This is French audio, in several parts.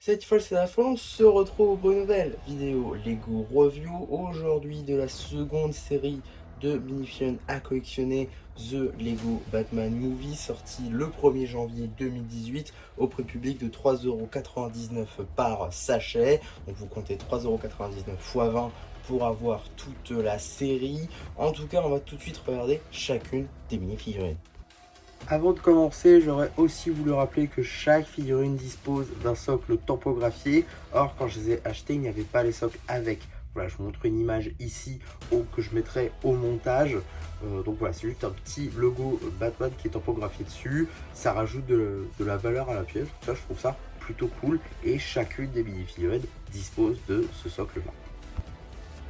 Cette fois c'est la fin, on se retrouve pour une nouvelle vidéo Lego Review. Aujourd'hui de la seconde série de mini-figurines à collectionner, The Lego Batman Movie, sorti le 1er janvier 2018 au prix public de 3,99 € par sachet. Donc vous comptez 3,99 € x 20 pour avoir toute la série. En tout cas, on va tout de suite regarder chacune des mini-figurines. Avant de commencer, j'aurais aussi voulu rappeler que chaque figurine dispose d'un socle tampographié. Or, quand je les ai achetés, il n'y avait pas les socles avec. Voilà, je vous montre une image ici que je mettrai au montage. Donc voilà, c'est juste un petit logo Batman qui est tampographié dessus. Ça rajoute de la valeur à la pièce. Ça, je trouve ça plutôt cool. Et chacune des mini-figurines dispose de ce socle-là.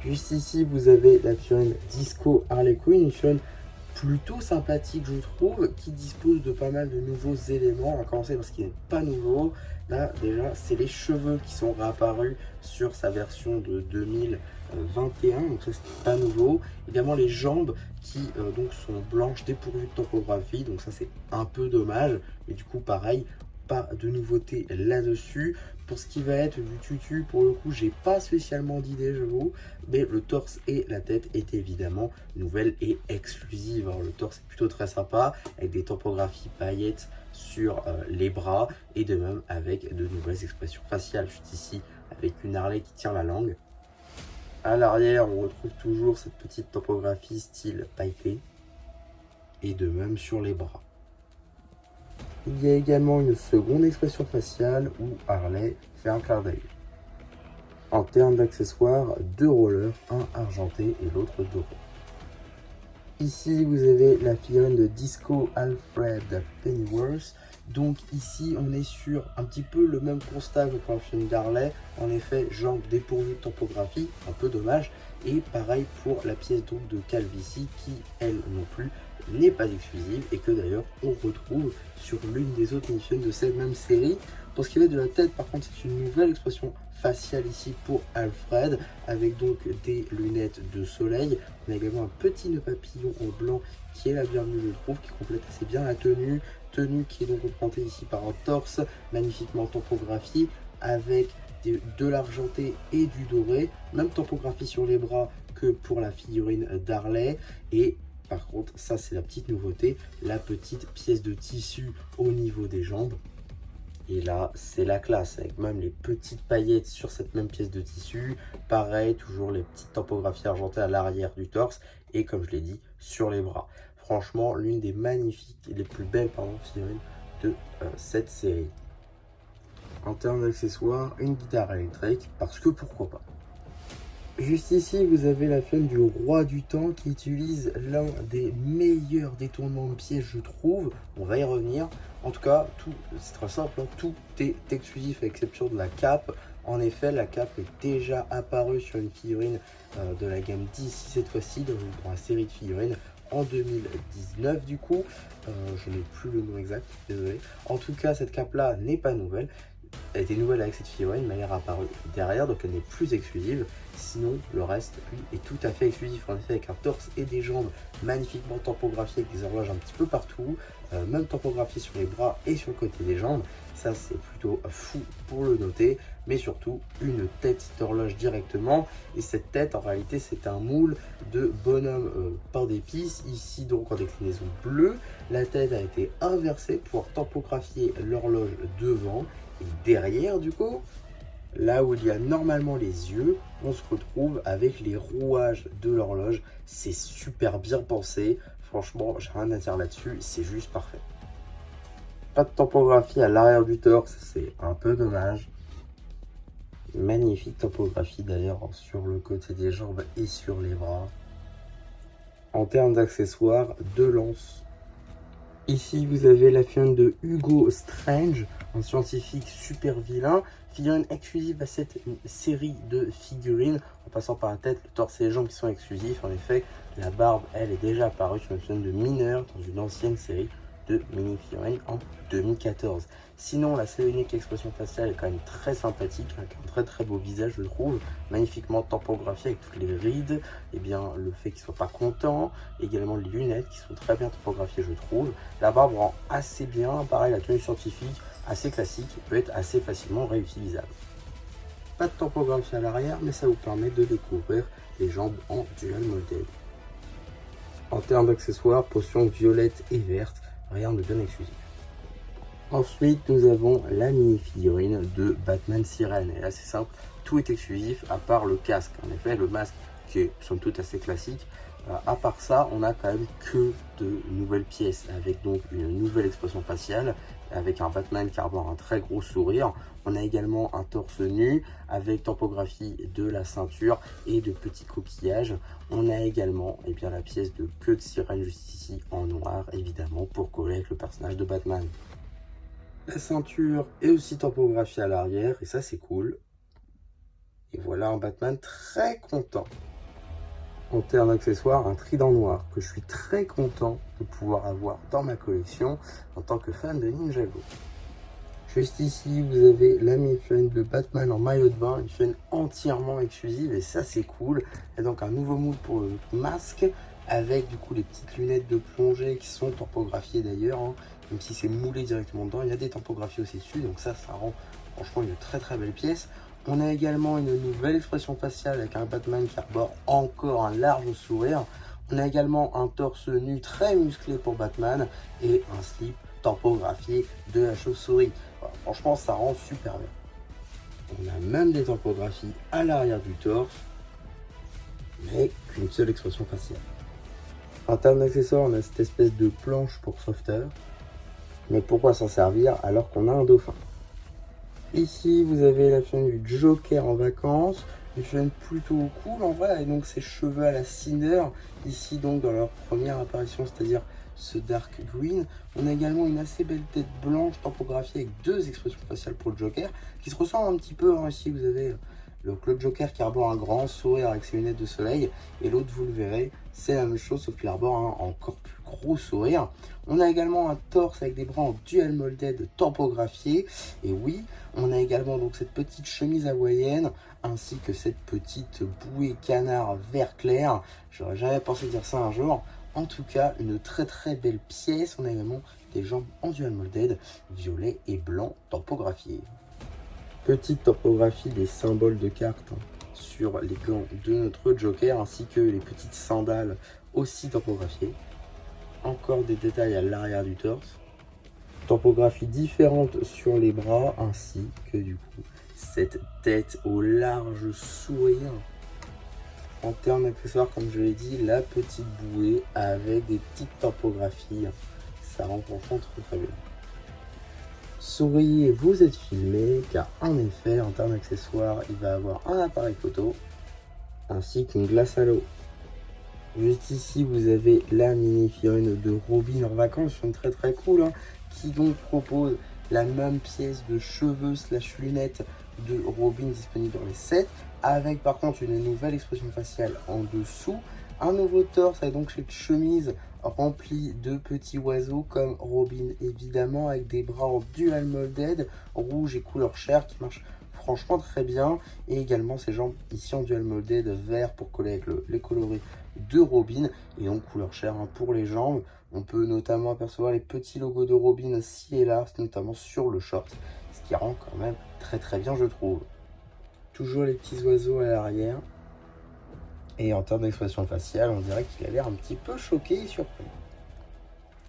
Juste ici, vous avez la figurine Disco Harley Quinn, une figurine plutôt sympathique je trouve, qui dispose de pas mal de nouveaux éléments. On va commencer par ce qui n'est pas nouveau. Là déjà c'est les cheveux qui sont réapparus sur sa version de 2021, donc ça c'est pas nouveau. Également les jambes qui donc sont blanches dépourvues de topographie, donc ça c'est un peu dommage, mais du coup pareil, pas de nouveauté là-dessus. Pour ce qui va être du tutu, pour le coup, j'ai pas spécialement d'idée, j'avoue, mais le torse et la tête est évidemment nouvelle et exclusive. Alors, le torse est plutôt très sympa, avec des topographies paillettes sur les bras, et de même avec de nouvelles expressions faciales. Juste ici, avec une Harley qui tient la langue. À l'arrière, on retrouve toujours cette petite topographie style pailleté, et de même sur les bras. Il y a également une seconde expression faciale où Harley fait un clin d'œil. En termes d'accessoires, deux rollers, un argenté et l'autre doré. Ici, vous avez la figurine de Disco Alfred Pennyworth. Donc ici, on est sur un petit peu le même constat que pour la figurine d'Harley. En effet, jambes dépourvues de topographie, un peu dommage. Et pareil pour la pièce donc de calvitie qui, elle non plus, n'est pas exclusive et que d'ailleurs on retrouve sur l'une des autres mini-figurines de cette même série. Pour ce qui est de la tête, par contre, c'est une nouvelle expression faciale ici pour Alfred, avec donc des lunettes de soleil. On a également un petit nœud papillon en blanc qui est la bienvenue, je trouve, qui complète assez bien la tenue qui est donc représentée ici par un torse magnifiquement tampographié avec de l'argenté et du doré, même topographie sur les bras que pour la figurine d'Harley. Et par contre, ça c'est la petite nouveauté, la petite pièce de tissu au niveau des jambes. Et là, c'est la classe, avec même les petites paillettes sur cette même pièce de tissu. Pareil, toujours les petites topographies argentées à l'arrière du torse. Et comme je l'ai dit, sur les bras. Franchement, l'une des magnifiques et les plus belles figurines de cette série. En termes d'accessoires, une guitare électrique, parce que pourquoi pas. Juste ici, vous avez la figurine du roi du temps qui utilise l'un des meilleurs détournements de pièces, je trouve. On va y revenir. En tout cas, c'est très simple, hein. Tout est exclusif à l'exception de la cape. En effet, la cape est déjà apparue sur une figurine de la gamme DC cette fois-ci, dans la série de figurines en 2019 du coup. Je n'ai plus le nom exact, désolé. En tout cas, cette cape-là n'est pas nouvelle. Elle était nouvelle avec cette figurine, mais elle est apparue derrière, donc elle n'est plus exclusive. Sinon, le reste, lui, est tout à fait exclusif. En effet, avec un torse et des jambes magnifiquement tampographiées, avec des horloges un petit peu partout, même tampographiées sur les bras et sur le côté des jambes. Ça, c'est plutôt fou pour le noter, mais surtout une tête d'horloge directement. Et cette tête, en réalité, c'est un moule de bonhomme pain d'épices, ici donc en déclinaison bleue. La tête a été inversée pour tampographier l'horloge devant. Et derrière, du coup, là où il y a normalement les yeux, on se retrouve avec les rouages de l'horloge. C'est super bien pensé. Franchement, j'ai rien à dire là-dessus. C'est juste parfait. Pas de topographie à l'arrière du torse, c'est un peu dommage. Magnifique topographie d'ailleurs sur le côté des jambes et sur les bras. En termes d'accessoires, deux lances. Ici, vous avez la figurine de Hugo Strange, un scientifique super vilain. Figurine exclusive à cette série de figurines, en passant par la tête, le torse et les jambes qui sont exclusifs. En effet, la barbe, elle est déjà apparue sur une figurine de mineur dans une ancienne série de mini-figurines en 2014. Sinon, la seule unique expression faciale est quand même très sympathique, avec un très beau visage, je trouve, magnifiquement tampographié avec toutes les rides, et bien le fait qu'il soit pas content, également les lunettes qui sont très bien topographiées, je trouve. La barbe rend assez bien, pareil, la tenue scientifique assez classique peut être assez facilement réutilisable. Pas de topographie à l'arrière, mais ça vous permet de découvrir les jambes en dual molded. En termes d'accessoires, potions violettes et vertes, rien de bien exclusif. Ensuite, nous avons la mini figurine de Batman Sirène. Et là, c'est simple, tout est exclusif à part le casque. En effet, le masque qui est somme toute assez classique. À part ça, on a quand même que de nouvelles pièces avec donc une nouvelle expression faciale, avec un Batman qui arbore un très gros sourire. On a également un torse nu avec topographie de la ceinture et de petits coquillages. On a également la pièce de queue de sirène juste ici en noir, évidemment pour coller avec le personnage de Batman. La ceinture est aussi topographiée à l'arrière et ça c'est cool. Et voilà un Batman très content. En termes d'accessoires, un trident noir que je suis très content de pouvoir avoir dans ma collection en tant que fan de Ninjago. Juste ici, vous avez la mini-figurine de Batman en maillot de bain, une figurine entièrement exclusive et ça c'est cool. Il y a donc un nouveau mood pour le masque avec du coup les petites lunettes de plongée qui sont topographiées d'ailleurs, hein. Même si c'est moulé directement dedans, il y a des topographies aussi dessus, donc ça rend franchement une très belle pièce. On a également une nouvelle expression faciale avec un Batman qui arbore encore un large sourire. On a également un torse nu très musclé pour Batman et un slip topographié de la chauve-souris. Voilà, franchement, ça rend super bien. On a même des topographies à l'arrière du torse, mais qu'une seule expression faciale. En termes d'accessoires, on a cette espèce de planche pour sauveteur. Mais pourquoi s'en servir alors qu'on a un dauphin? Ici, vous avez la figurine du Joker en vacances, une figurine plutôt cool en vrai, et donc ses cheveux à la Cinder, ici donc dans leur première apparition, c'est-à-dire ce dark green. On a également une assez belle tête blanche topographiée avec deux expressions faciales pour le Joker, qui se ressemblent un petit peu, hein. Ici, vous avez le Joker qui arbore un grand sourire avec ses lunettes de soleil, et l'autre, vous le verrez, c'est la même chose, sauf qu'il arbore un encore plus gros sourire. On a également un torse avec des bras en dual molded topographiés, et oui, on a également donc cette petite chemise hawaïenne, ainsi que cette petite bouée canard vert clair. J'aurais jamais pensé dire ça un jour. En tout cas, une très belle pièce. On a également des jambes en dual molded, violet et blanc topographiés. Petite topographie des symboles de cartes sur les gants de notre Joker, ainsi que les petites sandales aussi topographiées. Encore des détails à l'arrière du torse. Topographie différente sur les bras, ainsi que du coup cette tête au large sourire. En termes d'accessoires, comme je l'ai dit, la petite bouée avec des petites topographies, ça rend franchement très bien. Souriez, vous êtes filmé, car en effet, en termes d'accessoires, il va avoir un appareil photo ainsi qu'une glace à l'eau. Juste ici, vous avez la mini figurine de Robin en vacances, une très cool, hein, qui donc propose la même pièce de cheveux / lunettes de Robin disponible dans les sets, avec par contre une nouvelle expression faciale en dessous, un nouveau torse avec donc cette chemise remplie de petits oiseaux comme Robin évidemment, avec des bras en dual molded, rouge et couleur chair qui marche franchement très bien, et également ses jambes ici en dual molded vert pour coller avec les coloris de Robin, et donc couleur chair, hein, pour les jambes. On peut notamment apercevoir les petits logos de Robin ci et là, notamment sur le short, ce qui rend quand même très bien, je trouve. Toujours les petits oiseaux à l'arrière. Et en termes d'expression faciale, on dirait qu'il a l'air un petit peu choqué et surpris.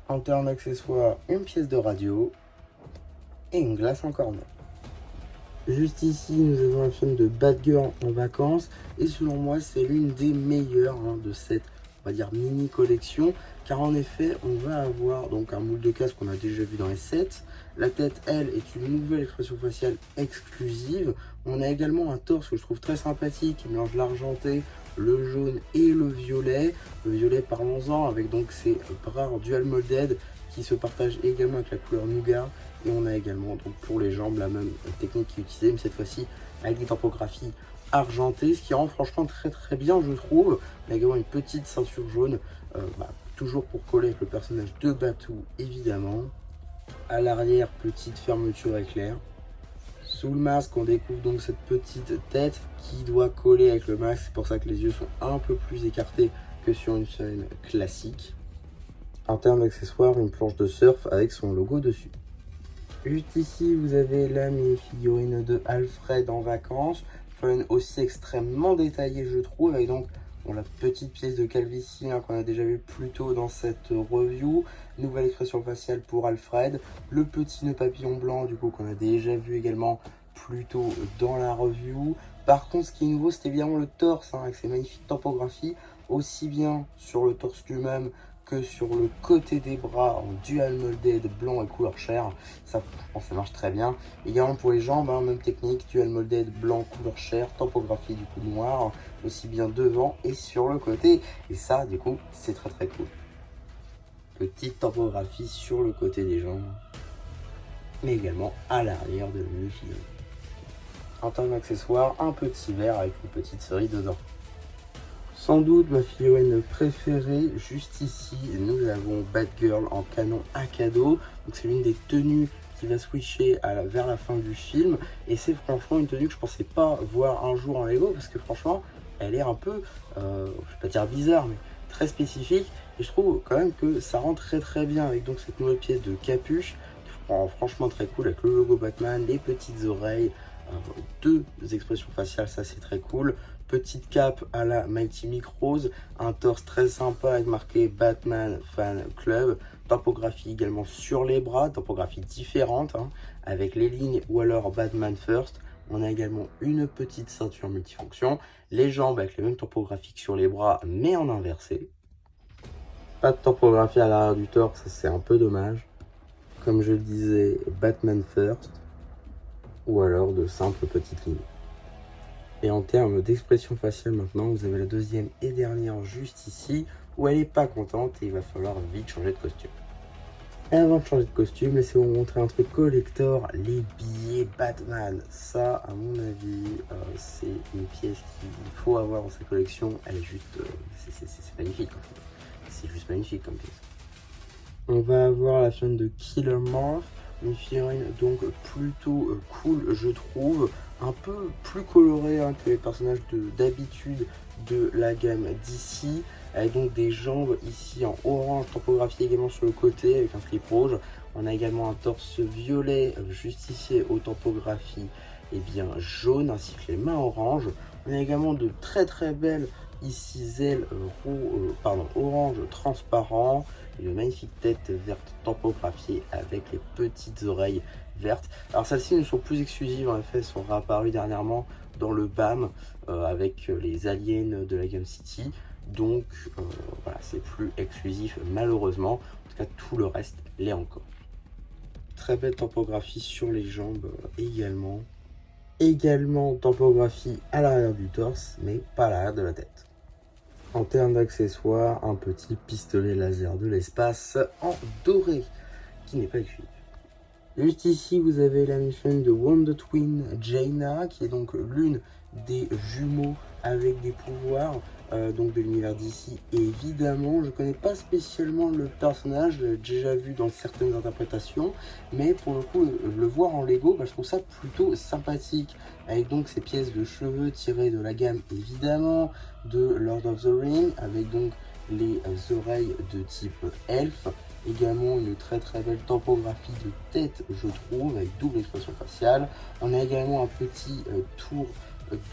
En termes d'accessoires, une pièce de radio et une glace en cornet. Juste ici, nous avons un film de Batgirl en vacances, et selon moi, c'est l'une des meilleures, hein, de cette, on va dire, mini collection, car en effet, on va avoir donc un moule de casque qu'on a déjà vu dans les sets. La tête, elle, est une nouvelle expression faciale exclusive. On a également un torse que je trouve très sympathique, qui mélange l'argenté, le jaune et le violet. Le violet, parlons-en, avec donc ses bras en dual molded qui se partagent également avec la couleur nougat. Et on a également donc pour les jambes la même technique qui est utilisée, mais cette fois-ci avec des topographies argentées, ce qui rend franchement très bien, je trouve. On a également une petite ceinture jaune, toujours pour coller avec le personnage de Batou évidemment. À l'arrière, petite fermeture éclair. Sous le masque, on découvre donc cette petite tête qui doit coller avec le masque. C'est pour ça que les yeux sont un peu plus écartés que sur une scène classique. En termes d'accessoires, une planche de surf avec son logo dessus. Juste ici, vous avez la mini-figurine de Alfred en vacances. Fun aussi extrêmement détaillée, je trouve, avec donc la petite pièce de calvitie qu'on a déjà vu plus tôt dans cette review. Nouvelle expression faciale pour Alfred. Le petit nœud papillon blanc, du coup, qu'on a déjà vu également plus tôt dans la review. Par contre, ce qui est nouveau, c'est évidemment le torse, avec ses magnifiques topographies, aussi bien sur le torse lui-même que sur le côté des bras en dual molded blanc et couleur chair. Ça, je pense que ça marche très bien. Également pour les jambes, même technique, dual molded blanc couleur chair, topographie du coup noir, aussi bien devant et sur le côté. Et ça, du coup, c'est très très cool. Petite topographie sur le côté des jambes, mais également à l'arrière de la mini-figurine. En termes d'accessoires, un petit verre avec une petite cerise dedans. Sans doute ma figurine préférée, juste ici, nous avons Batgirl en canon à cadeau. Donc c'est l'une des tenues qui va switcher vers la fin du film. Et c'est franchement une tenue que je pensais pas voir un jour en Lego, parce que franchement, elle est un peu, je vais pas dire bizarre, mais très spécifique. Et je trouve quand même que ça rend très très bien avec donc cette nouvelle pièce de capuche, qui rend franchement très cool avec le logo Batman, les petites oreilles, deux expressions faciales, ça c'est très cool. Petite cape à la Mighty Mick Rose, un torse très sympa avec marqué Batman Fan Club, topographie également sur les bras, topographie différente avec les lignes ou alors Batman First. On a également une petite ceinture multifonction, les jambes avec les mêmes topographies que sur les bras mais en inversé. Pas de topographie à l'arrière du torse, c'est un peu dommage. Comme je le disais, Batman First ou alors de simples petites lignes. Et en termes d'expression faciale maintenant, vous avez la deuxième et dernière juste ici, où elle n'est pas contente et il va falloir vite changer de costume. Et avant de changer de costume, laissez-moi vous montrer un truc collector, les billets Batman. Ça, à mon avis, c'est une pièce qu'il faut avoir dans sa collection. Elle est juste, c'est magnifique en fait. C'est juste magnifique comme pièce. On va avoir la chaîne de Killer Morph, une figurine donc plutôt cool je trouve, un peu plus colorée que les personnages d'habitude de la gamme DC, avec donc des jambes ici en orange, topographie également sur le côté avec un slip rouge. On a également un torse violet justifié aux topographies jaune ainsi que les mains orange. On a également de très très belles ici ailes orange transparent, une magnifique tête verte topographiée avec les petites oreilles vertes. Alors celles-ci ne sont plus exclusives, en effet, elles sont réapparues dernièrement dans le BAM avec les aliens de la Game City. Donc voilà, c'est plus exclusif malheureusement. En tout cas, tout le reste l'est encore. Très belle topographie sur les jambes également. Également topographie à l'arrière du torse, mais pas à l'arrière de la tête. En termes d'accessoires, un petit pistolet laser de l'espace en doré, qui n'est pas exclusif. Juste ici, vous avez la mission de Wonder Twin Jaina, qui est donc l'une des jumeaux avec des pouvoirs donc de l'univers d'ici. Évidemment, je ne connais pas spécialement le personnage, je l'ai déjà vu dans certaines interprétations, mais pour le coup, le voir en Lego, je trouve ça plutôt sympathique, avec donc ces pièces de cheveux tirées de la gamme évidemment de Lord of the Rings, avec donc les oreilles de type elfe. Également une très très belle topographie de tête je trouve, avec double expression faciale. On a également un petit tour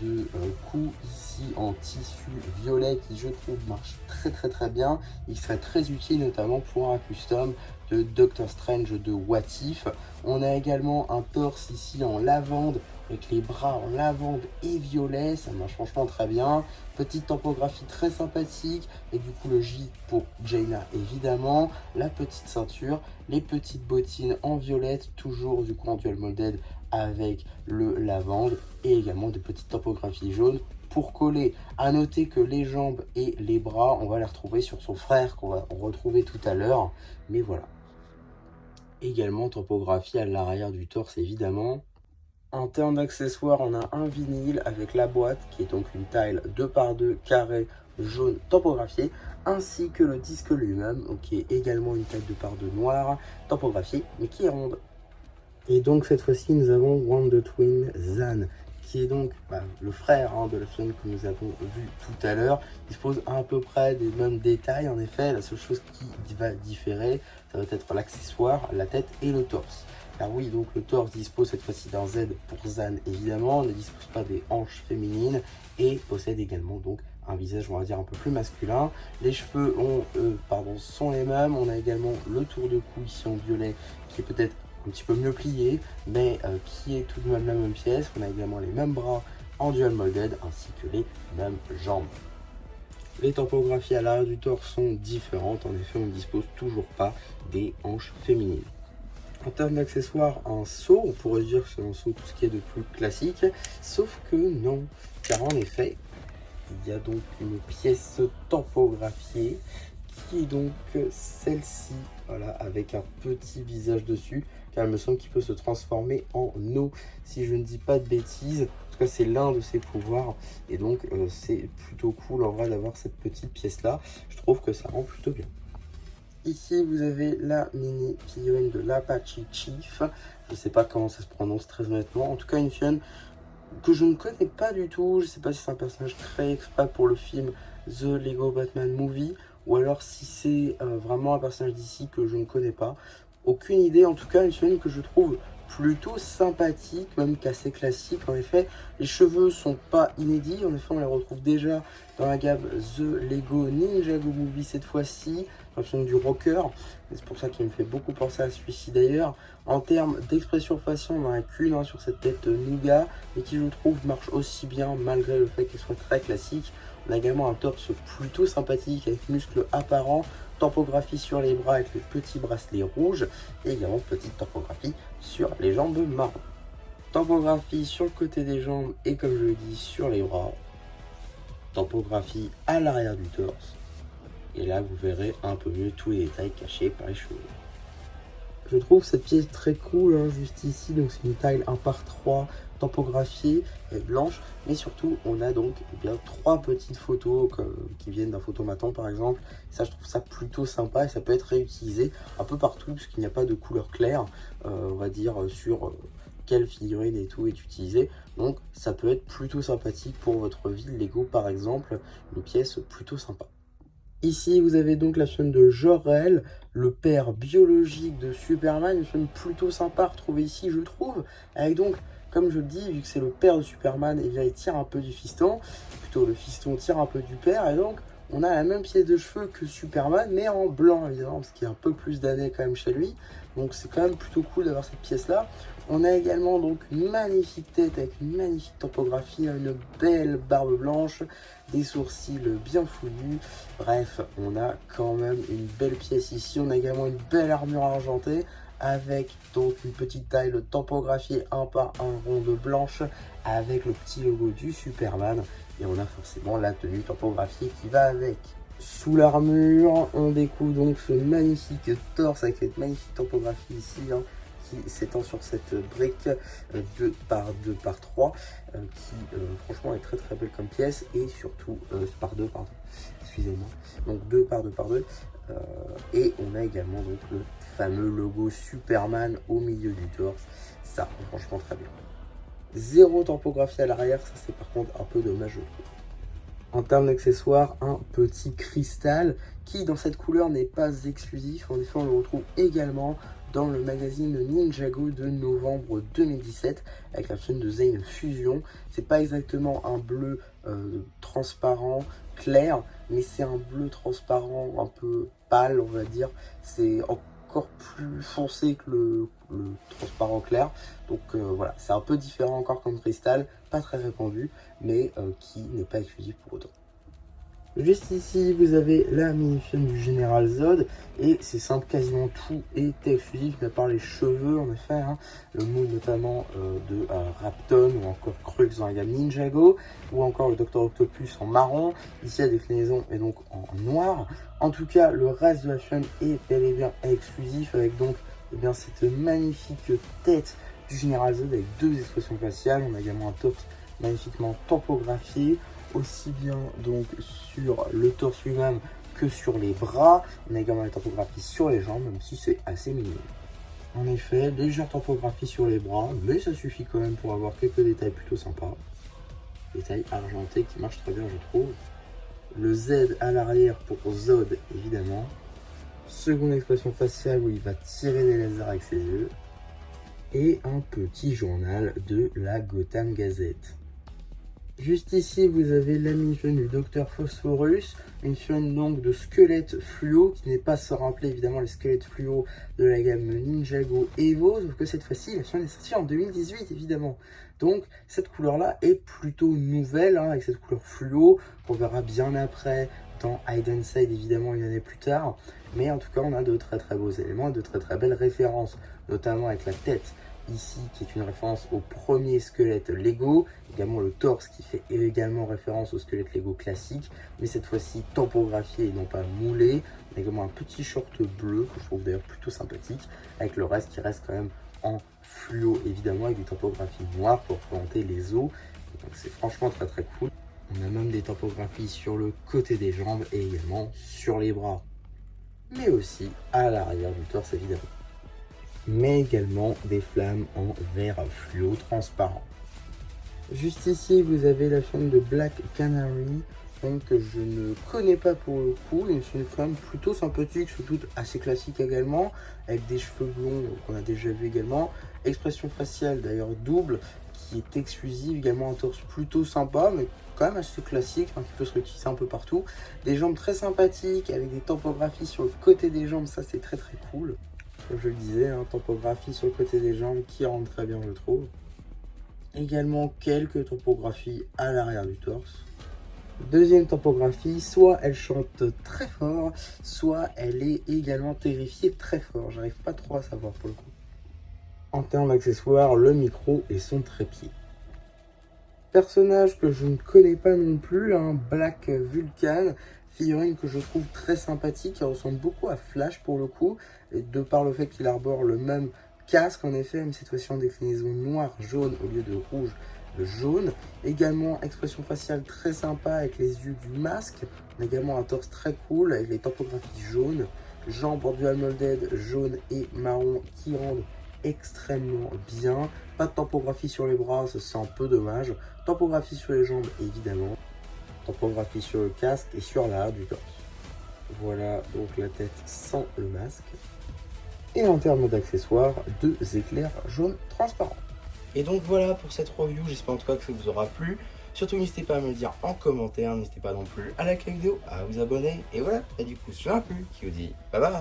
de cou ici en tissu violet qui je trouve marche très très très bien. Il serait très utile notamment pour un custom de Doctor Strange de What If. On a également un torse ici en lavande avec les bras en lavande et violet, ça marche franchement très bien. Petite topographie très sympathique et du coup le J pour Jaina évidemment, la petite ceinture, les petites bottines en violette, toujours du coup en dual molded avec le lavande et également des petites topographies jaunes pour coller. À noter que les jambes et les bras, on va les retrouver sur son frère qu'on va retrouver tout à l'heure, mais voilà. Également topographie à l'arrière du torse évidemment. En termes d'accessoires, on a un vinyle avec la boîte qui est donc une tile 2x2 carré jaune topographié, ainsi que le disque lui-même qui est également une tile 2x2 noire topographiée mais qui est ronde. Et donc cette fois-ci nous avons Wonder Twin Zan, qui est donc le frère de la femme que nous avons vu tout à l'heure. Il dispose à peu près des mêmes détails en effet, la seule chose qui va différer, ça va être l'accessoire, la tête et le torse. Car oui, donc le torse dispose cette fois-ci d'un Z pour Zan évidemment, ne dispose pas des hanches féminines et possède également donc un visage, on va dire, un peu plus masculin. Les cheveux sont les mêmes. On a également le tour de cou ici en violet qui est peut-être un petit peu mieux plié, mais qui est tout de même la même pièce. On a également les mêmes bras en dual molded ainsi que les mêmes jambes. Les topographies à l'arrière du torse sont différentes. En effet, on ne dispose toujours pas des hanches féminines. En termes d'accessoires, un seau, on pourrait dire que c'est un seau tout ce qui est de plus classique, sauf que non, car en effet, il y a donc une pièce tampographiée qui est donc celle-ci, voilà, avec un petit visage dessus, car il me semble qu'il peut se transformer en eau, si je ne dis pas de bêtises. En tout cas, c'est l'un de ses pouvoirs, et donc c'est plutôt cool en vrai d'avoir cette petite pièce-là. Je trouve que ça rend plutôt bien. Ici, vous avez la mini figurine de l'Apache Chief. Je ne sais pas comment ça se prononce très honnêtement. En tout cas, une figurine que je ne connais pas du tout. Je ne sais pas si c'est un personnage créé exprès pour le film The Lego Batman Movie ou alors si c'est vraiment un personnage d'ici que je ne connais pas. Aucune idée. En tout cas, une figurine que je trouve plutôt sympathique, même qu'assez classique. En effet, les cheveux sont pas inédits. En effet, on les retrouve déjà dans la gamme The Lego Ninjago Movie cette fois-ci, version du rocker. C'est pour ça qu'il me fait beaucoup penser à celui-ci d'ailleurs. En termes d'expression faciale, on n'en a qu'une sur cette tête nougat, et qui je trouve marche aussi bien malgré le fait qu'elle soit très classique. On a également un torse plutôt sympathique avec muscles apparents, topographie sur les bras avec les petits bracelets rouges et également petite topographie sur les jambes marron. Topographie sur le côté des jambes et comme je le dis sur les bras. Topographie à l'arrière du torse. Et là vous verrez un peu mieux tous les détails cachés par les cheveux. Je trouve cette pièce très cool, hein, juste ici, donc c'est une taille 1 par 3 tampographiée et blanche, mais surtout on a donc bien 3 petites photos qui viennent d'un photomaton par exemple. Ça, je trouve ça plutôt sympa et ça peut être réutilisé un peu partout parce qu'il n'y a pas de couleur claire, on va dire, sur quelle figurine et tout est utilisée. Donc ça peut être plutôt sympathique pour votre ville Lego par exemple, une pièce plutôt sympa. Ici, vous avez donc la chaîne de Jor-El, le père biologique de Superman, une chaîne plutôt sympa à retrouver ici, je trouve. Avec donc, comme je le dis, vu que c'est le père de Superman, et bien il tire un peu du fiston, plutôt le fiston tire un peu du père, et donc on a la même pièce de cheveux que Superman, mais en blanc évidemment, parce qu'il y a un peu plus d'années quand même chez lui. Donc c'est quand même plutôt cool d'avoir cette pièce-là. On a également donc une magnifique tête avec une magnifique topographie, une belle barbe blanche, des sourcils bien fouillus. Bref, on a quand même une belle pièce ici. On a également une belle armure argentée avec donc une petite taille de topographie 1 par 1 ronde blanche avec le petit logo du Superman. Et on a forcément la tenue topographiée qui va avec. Sous l'armure, on découvre donc ce magnifique torse avec cette magnifique topographie ici, hein, qui s'étend sur cette brique 2 par 2 par 3 qui franchement est très très belle comme pièce, et surtout par 2 pardon, excusez-moi, donc 2 par 2 par 2 et on a également donc le fameux logo Superman au milieu du torse. Ça franchement très bien. Zéro topographie à l'arrière, ça c'est par contre un peu dommage je trouve. En termes d'accessoires, un petit cristal qui dans cette couleur n'est pas exclusif. En effet, on le retrouve également dans le magazine Ninjago de novembre 2017 avec la chaîne de Zane Fusion. C'est pas exactement un bleu transparent clair, mais c'est un bleu transparent un peu pâle, on va dire. C'est encore plus foncé que le transparent clair. Donc voilà, c'est un peu différent encore comme cristal, pas très répandu, mais qui n'est pas exclusif pour autant. Juste ici, vous avez la mini-figurine du Général Zod, et c'est simple, quasiment tout est exclusif, à part les cheveux en effet, hein, le mood notamment de Rapton, ou encore Crux dans la gamme Ninjago, ou encore le Dr Octopus en marron. Ici la déclinaison est donc en noir. En tout cas, le reste de la chaîne est bel et bien exclusif, avec donc cette magnifique tête du Général Zod avec 2 expressions faciales. On a également un torse magnifiquement topographié, aussi bien donc sur le torse lui-même que sur les bras. On a également la topographie sur les jambes, même si c'est assez minime. En effet, légère topographie sur les bras, mais ça suffit quand même pour avoir quelques détails plutôt sympas. Détails argentés qui marchent très bien je trouve. Le Z à l'arrière pour Zod évidemment. Seconde expression faciale où il va tirer des lasers avec ses yeux. et un petit journal de la Gotham Gazette. Juste ici, vous avez la minifigure du Dr Phosphorus, une figurine donc de squelette fluo, qui n'est pas sans rappeler évidemment les squelettes fluo de la gamme Ninjago Evo, sauf que cette fois-ci, la figurine est sortie en 2018 évidemment. Donc cette couleur-là est plutôt nouvelle, avec cette couleur fluo, qu'on verra bien après dans Hide and Side évidemment une année plus tard. Mais en tout cas, on a de très beaux éléments, de très belles références, notamment avec la tête ici qui est une référence au premier squelette Lego, également le torse qui fait également référence au squelette Lego classique, mais cette fois-ci tampographié et non pas moulé. On a également un petit short bleu que je trouve d'ailleurs plutôt sympathique, avec le reste qui reste quand même en fluo évidemment, avec du tampographies noire pour représenter les os. Donc c'est franchement très cool. On a même des tampographies sur le côté des jambes et également sur les bras, mais aussi à l'arrière du torse évidemment, mais également des flammes en verre fluo transparent. Juste ici, vous avez la chaîne de Black Canary, donc que je ne connais pas pour le coup, c'est une femme plutôt sympathique, surtout assez classique également, avec des cheveux blonds qu'on a déjà vu également, expression faciale d'ailleurs double, qui est exclusive, également un torse plutôt sympa, mais quand même assez classique, qui peut se réutiliser un peu partout, des jambes très sympathiques, avec des tampographies sur le côté des jambes, ça c'est très cool. Comme je le disais, tampographies sur le côté des jambes qui rendent très bien je trouve. Également quelques topographies à l'arrière du torse. Deuxième topographie, soit elle chante très fort, soit elle est également terrifiée très fort. J'arrive pas trop à savoir pour le coup. En termes d'accessoires, le micro et son trépied. Personnage que je ne connais pas non plus, Black Vulcan, figurine que je trouve très sympathique, qui ressemble beaucoup à Flash pour le coup, et de par le fait qu'il arbore le même casque en effet, mais cette fois-ci en déclinaison noir-jaune au lieu de rouge-jaune. Également expression faciale très sympa avec les yeux du masque. On a également un torse très cool avec les tampographies jaunes, jambes en dual molded jaune et marron qui rendent extrêmement bien. Pas de tampography sur les bras, ça c'est un peu dommage. Tampography sur les jambes évidemment. Tampography sur le casque et sur l'arrière du torse. Voilà donc la tête sans le masque. Et en termes d'accessoires, 2 éclairs jaunes transparents. Et donc voilà pour cette review, j'espère en tout cas que ça vous aura plu. Surtout n'hésitez pas à me le dire en commentaire, n'hésitez pas non plus à liker la vidéo, à vous abonner. Et voilà, et du coup sur un plus qui vous dit bye bye.